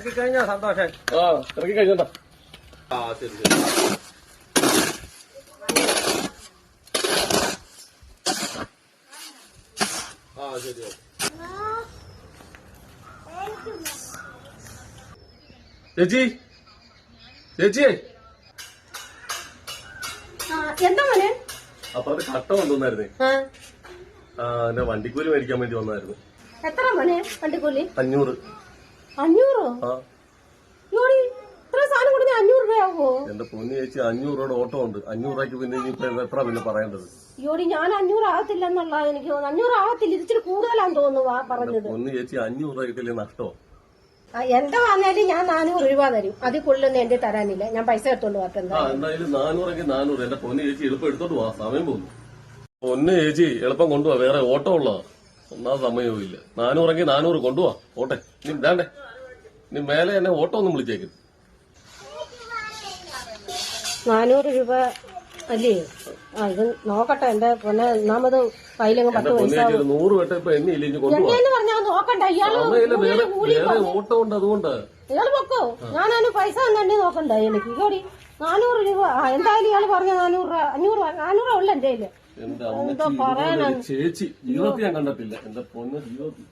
ഇറക്കി കഴിഞ്ഞാ സന്തോഷം. ഇറക്കി കഴിഞ്ഞോട്ടാ. ശരി ശരി. ശരി. ചേച്ചി ചേച്ചി എന്താ മോനെ? അപ്പുറത്ത് കട്ട കൊണ്ടുവന്നായിരുന്നേ. എന്റെ വണ്ടിക്കൂലി മേടിക്കാൻ വേണ്ടി വന്നായിരുന്നു. എത്ര മോനെ വണ്ടിക്കൂലി? 500. 500? ഇത്ര സാധനം കൊടുത്താൽ 500 രൂപയാവോ? എന്റെ പൊന്നു ചേച്ചി 500 രൂപയുടെ ഓട്ടോ ഉണ്ട്. 500 രൂപയ്ക്ക് പിന്നെ ഇനിയിപ്പോ എത്ര പിന്നെ പറയേണ്ടത്? യോടി ഞാൻ 500 ആകത്തില്ല എന്നുള്ള എനിക്ക് തോന്നുന്നു. 500 ആകത്തില്ല, ഇച്ചിരി കൂടുതലാന്ന് തോന്നുന്നു പറഞ്ഞത്. പൊന്നു ചേച്ചി 500 രൂപ കിട്ടില്ലേ നഷ്ടോ? എന്താ വന്നാലും ഞാൻ 400 രൂപ തരും. അതിൽ കൂടുതലൊന്നും എന്റെ തരാനില്ല. ഞാൻ പൈസ എടുത്തോണ്ട് പോട്ടെ. എന്തായാലും 400 400. എന്റെ പൊന്നു ചേച്ചി എളുപ്പം എടുത്തോണ്ട് പോവാ, സമയം പോകുന്നു. പൊന്നു ചേച്ചി എളുപ്പം കൊണ്ടുപോവാ, വേറെ ഓട്ടോ ഉള്ളതാ, ഒന്നാമത് സമയവും ഇല്ല. 400 400 കൊണ്ടുപോവാ. ഓട്ടെ ഇനി വേണ്ടേ, ഇനി മേലെ എന്നെ ഓട്ടോ ഒന്നും വിളിച്ചേക്കും. 400 രൂപ അല്ലേ? ഇത് നോക്കട്ടെ. എന്റെ പൊന്നെ ഒന്നാമത് കയ്യിലെങ്കിൽ 10 പൈസ 100 വട്ടം ഇപ്പൊ എണ്ണയില്ല, ഇനി കൊണ്ടുപോവാ. പറഞ്ഞാൽ നോക്കണ്ട. ഓട്ടോ ഉണ്ട്, അതുകൊണ്ട് ഇയാള് പൊക്കോ. ഞാനതിന് പൈസ തന്നെ നോക്കണ്ട എനിക്ക്. ഇതോടി 400 രൂപ എന്തായാലും ഇയാള് പറഞ്ഞ 400 രൂപ 400 ഉള്ള എന്റെ കയ്യില്. എന്താ പറയാനാ ചേച്ചി, ജീവിതത്തിൽ ഞാൻ കണ്ടിട്ടില്ല. എന്റെ പൊന്ന് ജീവിതത്തിൽ